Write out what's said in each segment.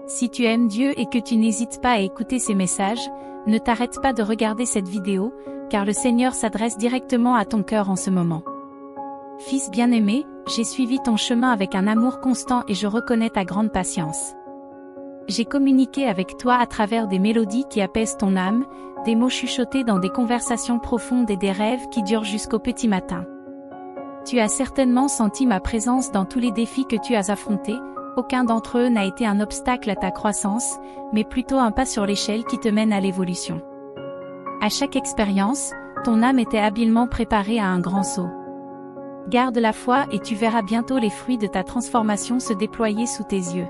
Si tu aimes Dieu et que tu n'hésites pas à écouter ses messages, ne t'arrête pas de regarder cette vidéo, car le Seigneur s'adresse directement à ton cœur en ce moment. Fils bien-aimé, j'ai suivi ton chemin avec un amour constant et je reconnais ta grande patience. J'ai communiqué avec toi à travers des mélodies qui apaisent ton âme, des mots chuchotés dans des conversations profondes et des rêves qui durent jusqu'au petit matin. Tu as certainement senti ma présence dans tous les défis que tu as affrontés, aucun d'entre eux n'a été un obstacle à ta croissance, mais plutôt un pas sur l'échelle qui te mène à l'évolution. À chaque expérience, ton âme était habilement préparée à un grand saut. Garde la foi et tu verras bientôt les fruits de ta transformation se déployer sous tes yeux.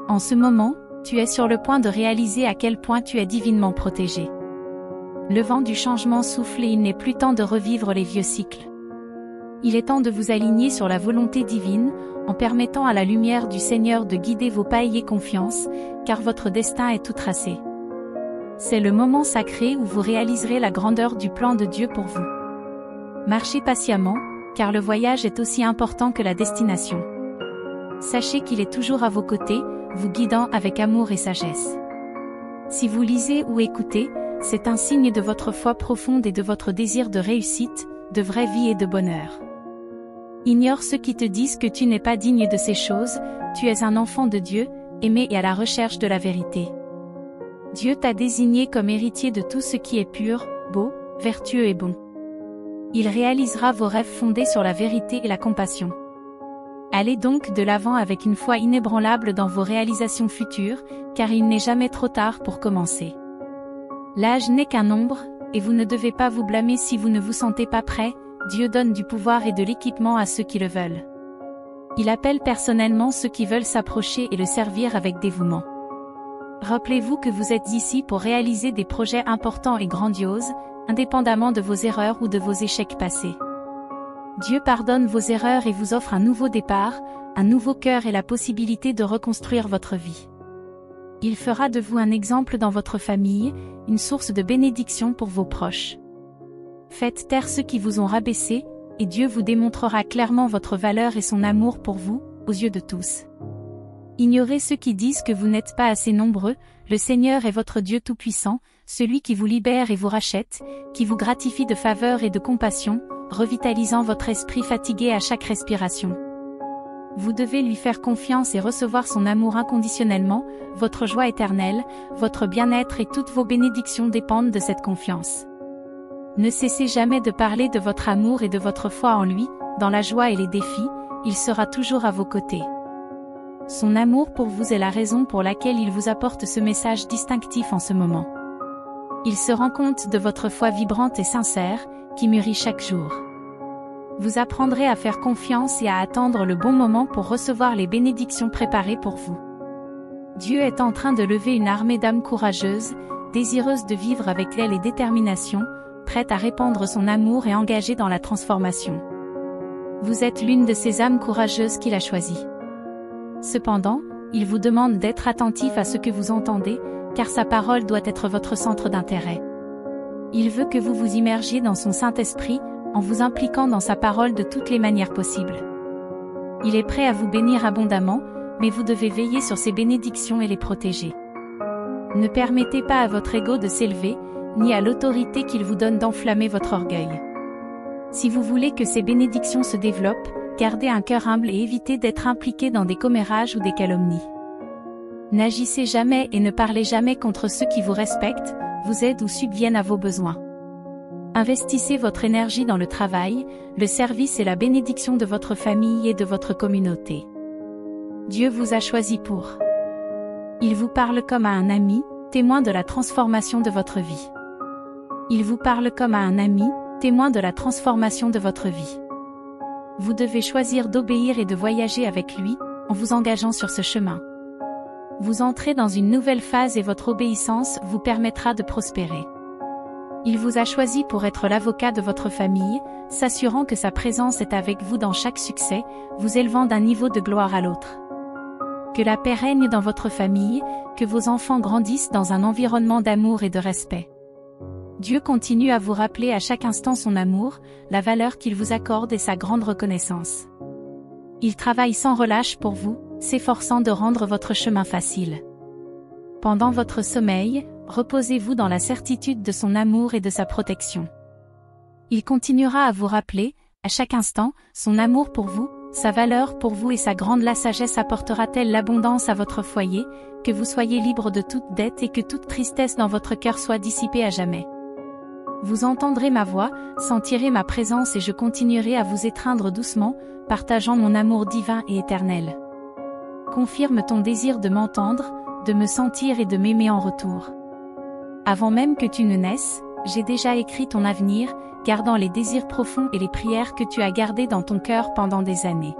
En ce moment, tu es sur le point de réaliser à quel point tu es divinement protégé. Le vent du changement souffle et il n'est plus temps de revivre les vieux cycles. Il est temps de vous aligner sur la volonté divine, en permettant à la lumière du Seigneur de guider vos pas. Ayez confiance, car votre destin est tout tracé. C'est le moment sacré où vous réaliserez la grandeur du plan de Dieu pour vous. Marchez patiemment, car le voyage est aussi important que la destination. Sachez qu'il est toujours à vos côtés, vous guidant avec amour et sagesse. Si vous lisez ou écoutez, c'est un signe de votre foi profonde et de votre désir de réussite, de vraie vie et de bonheur. Ignore ceux qui te disent que tu n'es pas digne de ces choses, tu es un enfant de Dieu, aimé et à la recherche de la vérité. Dieu t'a désigné comme héritier de tout ce qui est pur, beau, vertueux et bon. Il réalisera vos rêves fondés sur la vérité et la compassion. Allez donc de l'avant avec une foi inébranlable dans vos réalisations futures, car il n'est jamais trop tard pour commencer. L'âge n'est qu'un nombre, et vous ne devez pas vous blâmer si vous ne vous sentez pas prêt. Dieu donne du pouvoir et de l'équipement à ceux qui le veulent. Il appelle personnellement ceux qui veulent s'approcher et le servir avec dévouement. Rappelez-vous que vous êtes ici pour réaliser des projets importants et grandioses, indépendamment de vos erreurs ou de vos échecs passés. Dieu pardonne vos erreurs et vous offre un nouveau départ, un nouveau cœur et la possibilité de reconstruire votre vie. Il fera de vous un exemple dans votre famille, une source de bénédiction pour vos proches. Faites taire ceux qui vous ont rabaissé, et Dieu vous démontrera clairement votre valeur et son amour pour vous, aux yeux de tous. Ignorez ceux qui disent que vous n'êtes pas assez nombreux, le Seigneur est votre Dieu tout-puissant, celui qui vous libère et vous rachète, qui vous gratifie de faveur et de compassion, revitalisant votre esprit fatigué à chaque respiration. Vous devez lui faire confiance et recevoir son amour inconditionnellement, votre joie éternelle, votre bien-être et toutes vos bénédictions dépendent de cette confiance. Ne cessez jamais de parler de votre amour et de votre foi en lui, dans la joie et les défis, il sera toujours à vos côtés. Son amour pour vous est la raison pour laquelle il vous apporte ce message distinctif en ce moment. Il se rend compte de votre foi vibrante et sincère, qui mûrit chaque jour. Vous apprendrez à faire confiance et à attendre le bon moment pour recevoir les bénédictions préparées pour vous. Dieu est en train de lever une armée d'âmes courageuses, désireuses de vivre avec l'aile et détermination, prêtes à répandre son amour et engagées dans la transformation. Vous êtes l'une de ces âmes courageuses qu'il a choisies. Cependant, il vous demande d'être attentif à ce que vous entendez, car sa parole doit être votre centre d'intérêt. Il veut que vous vous immergiez dans son Saint-Esprit, en vous impliquant dans sa parole de toutes les manières possibles. Il est prêt à vous bénir abondamment, mais vous devez veiller sur ses bénédictions et les protéger. Ne permettez pas à votre ego de s'élever, ni à l'autorité qu'il vous donne d'enflammer votre orgueil. Si vous voulez que ces bénédictions se développent, gardez un cœur humble et évitez d'être impliqué dans des commérages ou des calomnies. N'agissez jamais et ne parlez jamais contre ceux qui vous respectent, vous aident ou subviennent à vos besoins. Investissez votre énergie dans le travail, le service et la bénédiction de votre famille et de votre communauté. Dieu vous a choisi pour. Il vous parle comme à un ami, témoin de la transformation de votre vie. Il vous parle comme à un ami, témoin de la transformation de votre vie. Vous devez choisir d'obéir et de voyager avec lui, en vous engageant sur ce chemin. Vous entrez dans une nouvelle phase et votre obéissance vous permettra de prospérer. Il vous a choisi pour être l'avocat de votre famille, s'assurant que sa présence est avec vous dans chaque succès, vous élevant d'un niveau de gloire à l'autre. Que la paix règne dans votre famille, que vos enfants grandissent dans un environnement d'amour et de respect. Dieu continue à vous rappeler à chaque instant son amour, la valeur qu'il vous accorde et sa grande reconnaissance. Il travaille sans relâche pour vous, s'efforçant de rendre votre chemin facile. Pendant votre sommeil, reposez-vous dans la certitude de son amour et de sa protection. Il continuera à vous rappeler, à chaque instant, son amour pour vous, sa valeur pour vous et sa grande la sagesse apportera-t-elle l'abondance à votre foyer, que vous soyez libre de toute dette et que toute tristesse dans votre cœur soit dissipée à jamais. Vous entendrez ma voix, sentirez ma présence et je continuerai à vous étreindre doucement, partageant mon amour divin et éternel. Confirme ton désir de m'entendre, de me sentir et de m'aimer en retour. Avant même que tu ne naisses, j'ai déjà écrit ton avenir, gardant les désirs profonds et les prières que tu as gardés dans ton cœur pendant des années.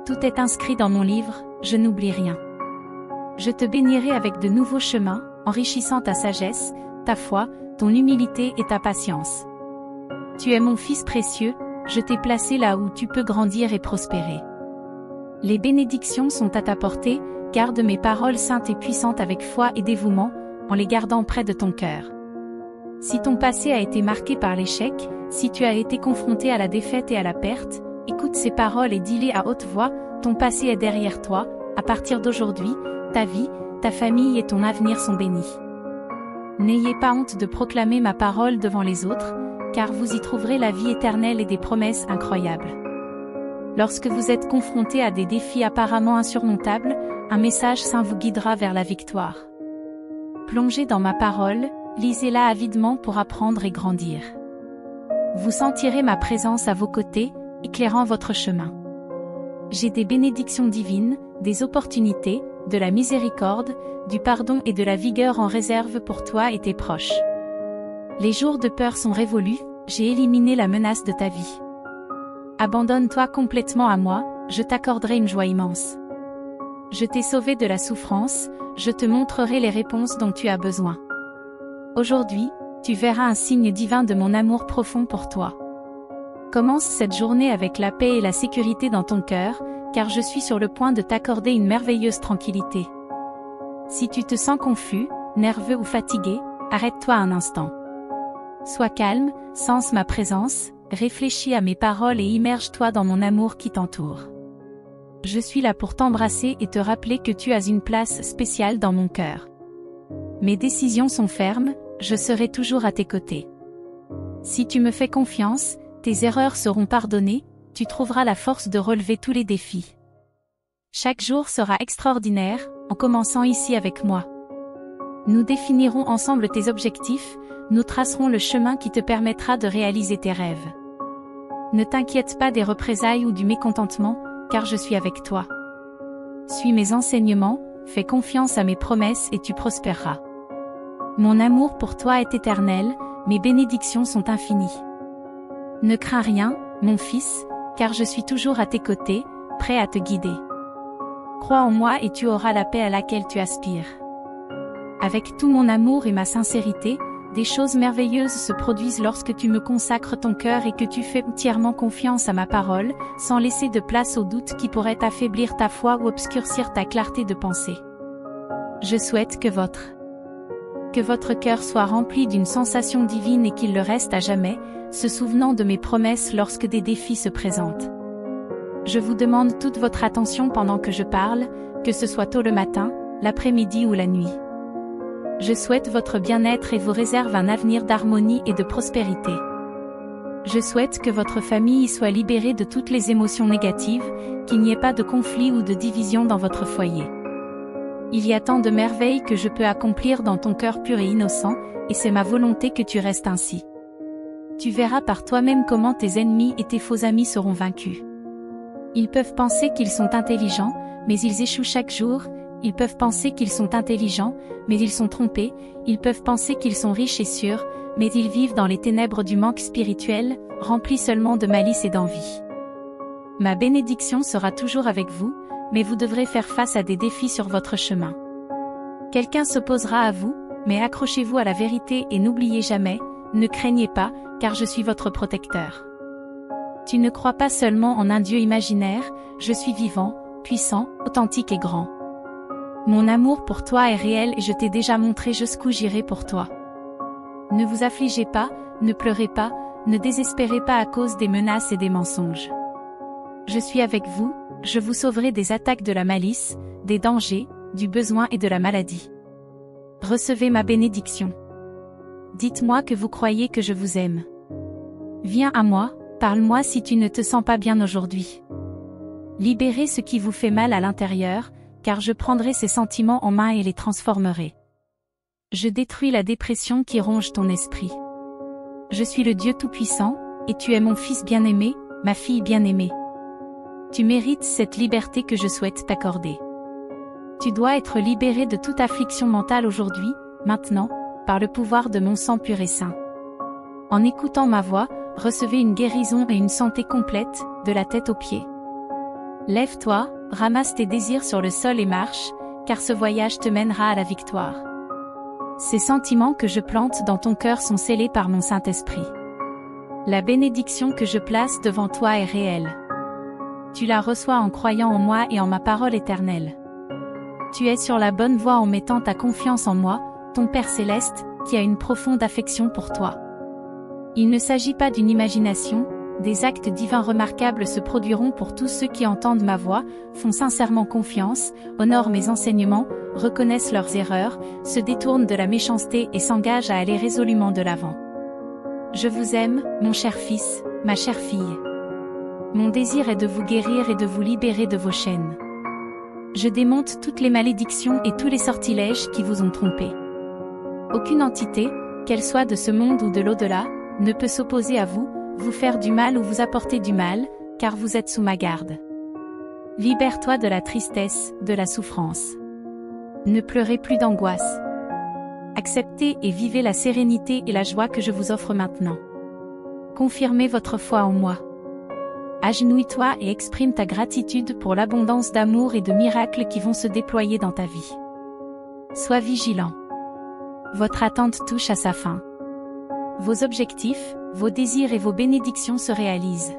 Tout est inscrit dans mon livre, je n'oublie rien. Je te bénirai avec de nouveaux chemins, enrichissant ta sagesse, ta foi, ton humilité et ta patience. Tu es mon fils précieux, je t'ai placé là où tu peux grandir et prospérer. Les bénédictions sont à ta portée, garde mes paroles saintes et puissantes avec foi et dévouement, en les gardant près de ton cœur. Si ton passé a été marqué par l'échec, si tu as été confronté à la défaite et à la perte, écoute ces paroles et dis-les à haute voix, ton passé est derrière toi, à partir d'aujourd'hui, ta vie, ta famille et ton avenir sont bénis. N'ayez pas honte de proclamer ma parole devant les autres, car vous y trouverez la vie éternelle et des promesses incroyables. Lorsque vous êtes confronté à des défis apparemment insurmontables, un message saint vous guidera vers la victoire. Plongez dans ma parole, lisez-la avidement pour apprendre et grandir. Vous sentirez ma présence à vos côtés, éclairant votre chemin. J'ai des bénédictions divines, des opportunités, de la miséricorde, du pardon et de la vigueur en réserve pour toi et tes proches. Les jours de peur sont révolus, j'ai éliminé la menace de ta vie. Abandonne-toi complètement à moi, je t'accorderai une joie immense. Je t'ai sauvé de la souffrance, je te montrerai les réponses dont tu as besoin. Aujourd'hui, tu verras un signe divin de mon amour profond pour toi. Commence cette journée avec la paix et la sécurité dans ton cœur, car je suis sur le point de t'accorder une merveilleuse tranquillité. Si tu te sens confus, nerveux ou fatigué, arrête-toi un instant. Sois calme, sens ma présence, réfléchis à mes paroles et immerge-toi dans mon amour qui t'entoure. Je suis là pour t'embrasser et te rappeler que tu as une place spéciale dans mon cœur. Mes décisions sont fermes, je serai toujours à tes côtés. Si tu me fais confiance, tes erreurs seront pardonnées, tu trouveras la force de relever tous les défis. Chaque jour sera extraordinaire, en commençant ici avec moi. Nous définirons ensemble tes objectifs, nous tracerons le chemin qui te permettra de réaliser tes rêves. Ne t'inquiète pas des représailles ou du mécontentement, car je suis avec toi. Suis mes enseignements, fais confiance à mes promesses et tu prospéreras. Mon amour pour toi est éternel, mes bénédictions sont infinies. Ne crains rien, mon fils, car je suis toujours à tes côtés, prêt à te guider. Crois en moi et tu auras la paix à laquelle tu aspires. Avec tout mon amour et ma sincérité, des choses merveilleuses se produisent lorsque tu me consacres ton cœur et que tu fais entièrement confiance à ma parole, sans laisser de place aux doutes qui pourraient affaiblir ta foi ou obscurcir ta clarté de pensée. Je souhaite que votre cœur soit rempli d'une sensation divine et qu'il le reste à jamais, se souvenant de mes promesses lorsque des défis se présentent. Je vous demande toute votre attention pendant que je parle, que ce soit tôt le matin, l'après-midi ou la nuit. Je souhaite votre bien-être et vous réserve un avenir d'harmonie et de prospérité. Je souhaite que votre famille soit libérée de toutes les émotions négatives, qu'il n'y ait pas de conflit ou de division dans votre foyer. Il y a tant de merveilles que je peux accomplir dans ton cœur pur et innocent, et c'est ma volonté que tu restes ainsi. Tu verras par toi-même comment tes ennemis et tes faux amis seront vaincus. Ils peuvent penser qu'ils sont intelligents, mais ils échouent chaque jour. Ils peuvent penser qu'ils sont intelligents, mais ils sont trompés. Ils peuvent penser qu'ils sont riches et sûrs, mais ils vivent dans les ténèbres du manque spirituel, remplis seulement de malice et d'envie. Ma bénédiction sera toujours avec vous, mais vous devrez faire face à des défis sur votre chemin. Quelqu'un s'opposera à vous, mais accrochez-vous à la vérité et n'oubliez jamais, ne craignez pas, car je suis votre protecteur. Tu ne crois pas seulement en un Dieu imaginaire, je suis vivant, puissant, authentique et grand. Mon amour pour toi est réel et je t'ai déjà montré jusqu'où j'irai pour toi. Ne vous affligez pas, ne pleurez pas, ne désespérez pas à cause des menaces et des mensonges. Je suis avec vous, Je vous sauverai des attaques de la malice, des dangers, du besoin et de la maladie. Recevez ma bénédiction. Dites-moi que vous croyez que je vous aime. Viens à moi, parle-moi si tu ne te sens pas bien aujourd'hui. Libérez ce qui vous fait mal à l'intérieur, car je prendrai ces sentiments en main et les transformerai. Je détruis la dépression qui ronge ton esprit. Je suis le Dieu Tout-Puissant, et tu es mon fils bien-aimé, ma fille bien-aimée. Tu mérites cette liberté que je souhaite t'accorder. Tu dois être libéré de toute affliction mentale aujourd'hui, maintenant, par le pouvoir de mon sang pur et saint. En écoutant ma voix, recevez une guérison et une santé complète, de la tête aux pieds. Lève-toi, ramasse tes désirs sur le sol et marche, car ce voyage te mènera à la victoire. Ces sentiments que je plante dans ton cœur sont scellés par mon Saint-Esprit. La bénédiction que je place devant toi est réelle. Tu la reçois en croyant en moi et en ma parole éternelle. Tu es sur la bonne voie en mettant ta confiance en moi, ton Père Céleste, qui a une profonde affection pour toi. Il ne s'agit pas d'une imagination, des actes divins remarquables se produiront pour tous ceux qui entendent ma voix, font sincèrement confiance, honorent mes enseignements, reconnaissent leurs erreurs, se détournent de la méchanceté et s'engagent à aller résolument de l'avant. Je vous aime, mon cher fils, ma chère fille. Mon désir est de vous guérir et de vous libérer de vos chaînes. Je démonte toutes les malédictions et tous les sortilèges qui vous ont trompé. Aucune entité, qu'elle soit de ce monde ou de l'au-delà, ne peut s'opposer à vous, vous faire du mal ou vous apporter du mal, car vous êtes sous ma garde. Libère-toi de la tristesse, de la souffrance. Ne pleurez plus d'angoisse. Acceptez et vivez la sérénité et la joie que je vous offre maintenant. Confirmez votre foi en moi. Agenouille-toi et exprime ta gratitude pour l'abondance d'amour et de miracles qui vont se déployer dans ta vie. Sois vigilant. Votre attente touche à sa fin. Vos objectifs, vos désirs et vos bénédictions se réalisent.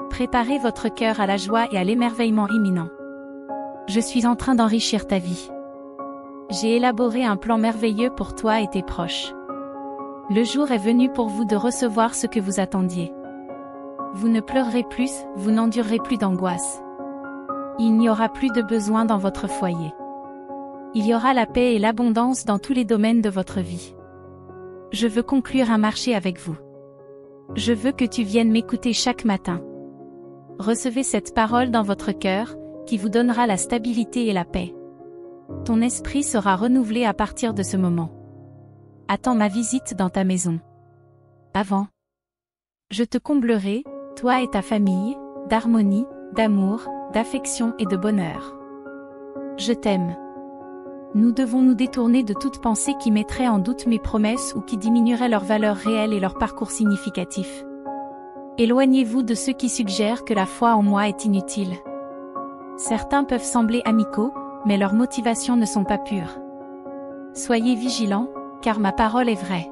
Préparez votre cœur à la joie et à l'émerveillement imminent. Je suis en train d'enrichir ta vie. J'ai élaboré un plan merveilleux pour toi et tes proches. Le jour est venu pour vous de recevoir ce que vous attendiez. Vous ne pleurerez plus, vous n'endurerez plus d'angoisse. Il n'y aura plus de besoin dans votre foyer. Il y aura la paix et l'abondance dans tous les domaines de votre vie. Je veux conclure un marché avec vous. Je veux que tu viennes m'écouter chaque matin. Recevez cette parole dans votre cœur, qui vous donnera la stabilité et la paix. Ton esprit sera renouvelé à partir de ce moment. Attends ma visite dans ta maison. Avant, je te comblerai, toi et ta famille, d'harmonie, d'amour, d'affection et de bonheur. Je t'aime. Nous devons nous détourner de toute pensée qui mettrait en doute mes promesses ou qui diminuerait leur valeur réelle et leur parcours significatif. Éloignez-vous de ceux qui suggèrent que la foi en moi est inutile. Certains peuvent sembler amicaux, mais leurs motivations ne sont pas pures. Soyez vigilants, car ma parole est vraie.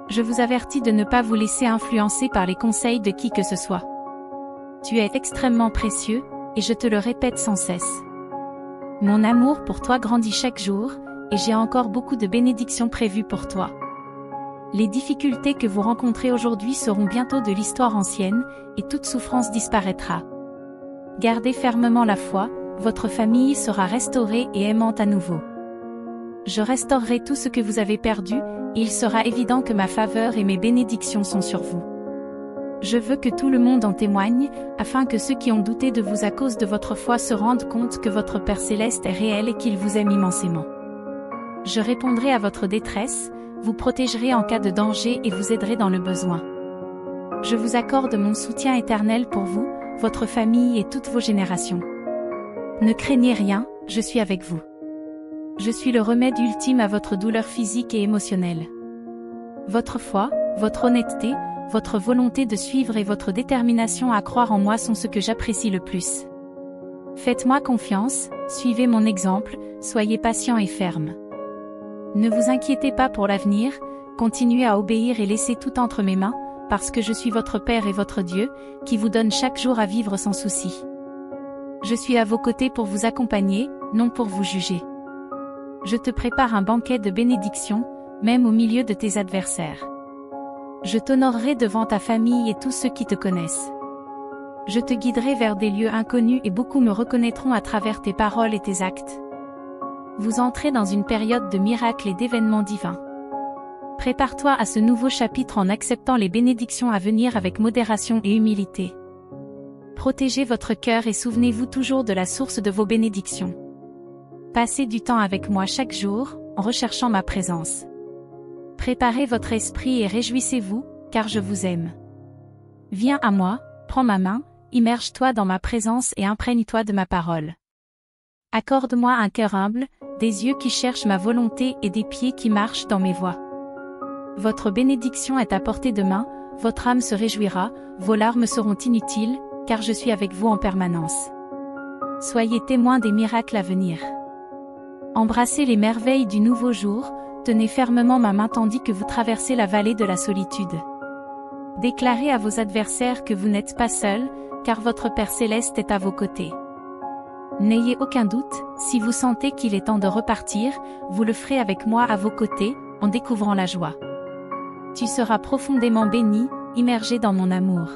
Je vous avertis de ne pas vous laisser influencer par les conseils de qui que ce soit. Tu es extrêmement précieux, et je te le répète sans cesse. Mon amour pour toi grandit chaque jour, et j'ai encore beaucoup de bénédictions prévues pour toi. Les difficultés que vous rencontrez aujourd'hui seront bientôt de l'histoire ancienne, et toute souffrance disparaîtra. Gardez fermement la foi, votre famille sera restaurée et aimante à nouveau. Je restaurerai tout ce que vous avez perdu, et il sera évident que ma faveur et mes bénédictions sont sur vous. Je veux que tout le monde en témoigne, afin que ceux qui ont douté de vous à cause de votre foi se rendent compte que votre Père Céleste est réel et qu'il vous aime immensément. Je répondrai à votre détresse, vous protégerai en cas de danger et vous aiderai dans le besoin. Je vous accorde mon soutien éternel pour vous, votre famille et toutes vos générations. Ne craignez rien, je suis avec vous. Je suis le remède ultime à votre douleur physique et émotionnelle. Votre foi, votre honnêteté, votre volonté de suivre et votre détermination à croire en moi sont ce que j'apprécie le plus. Faites-moi confiance, suivez mon exemple, soyez patient et ferme. Ne vous inquiétez pas pour l'avenir, continuez à obéir et laissez tout entre mes mains, parce que je suis votre Père et votre Dieu, qui vous donne chaque jour à vivre sans souci. Je suis à vos côtés pour vous accompagner, non pour vous juger. Je te prépare un banquet de bénédiction, même au milieu de tes adversaires. Je t'honorerai devant ta famille et tous ceux qui te connaissent. Je te guiderai vers des lieux inconnus et beaucoup me reconnaîtront à travers tes paroles et tes actes. Vous entrez dans une période de miracles et d'événements divins. Prépare-toi à ce nouveau chapitre en acceptant les bénédictions à venir avec modération et humilité. Protégez votre cœur et souvenez-vous toujours de la source de vos bénédictions. Passez du temps avec moi chaque jour, en recherchant ma présence. Préparez votre esprit et réjouissez-vous, car je vous aime. Viens à moi, prends ma main, immerge-toi dans ma présence et imprègne-toi de ma parole. Accorde-moi un cœur humble, des yeux qui cherchent ma volonté et des pieds qui marchent dans mes voies. Votre bénédiction est à portée de main, votre âme se réjouira, vos larmes seront inutiles, car je suis avec vous en permanence. Soyez témoins des miracles à venir. Embrassez les merveilles du nouveau jour, tenez fermement ma main tandis que vous traversez la vallée de la solitude. Déclarez à vos adversaires que vous n'êtes pas seuls, car votre Père Céleste est à vos côtés. N'ayez aucun doute, si vous sentez qu'il est temps de repartir, vous le ferez avec moi à vos côtés, en découvrant la joie. Tu seras profondément béni, immergé dans mon amour.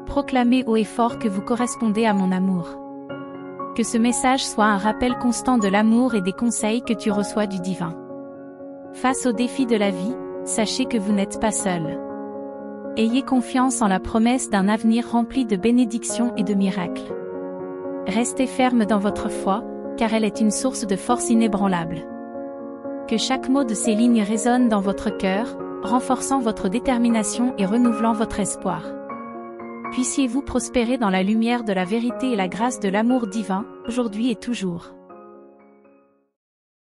Proclamez haut et fort que vous correspondez à mon amour. Que ce message soit un rappel constant de l'amour et des conseils que tu reçois du divin. Face aux défis de la vie, sachez que vous n'êtes pas seul. Ayez confiance en la promesse d'un avenir rempli de bénédictions et de miracles. Restez ferme dans votre foi, car elle est une source de force inébranlable. Que chaque mot de ces lignes résonne dans votre cœur, renforçant votre détermination et renouvelant votre espoir. Puissiez-vous prospérer dans la lumière de la vérité et la grâce de l'amour divin, aujourd'hui et toujours.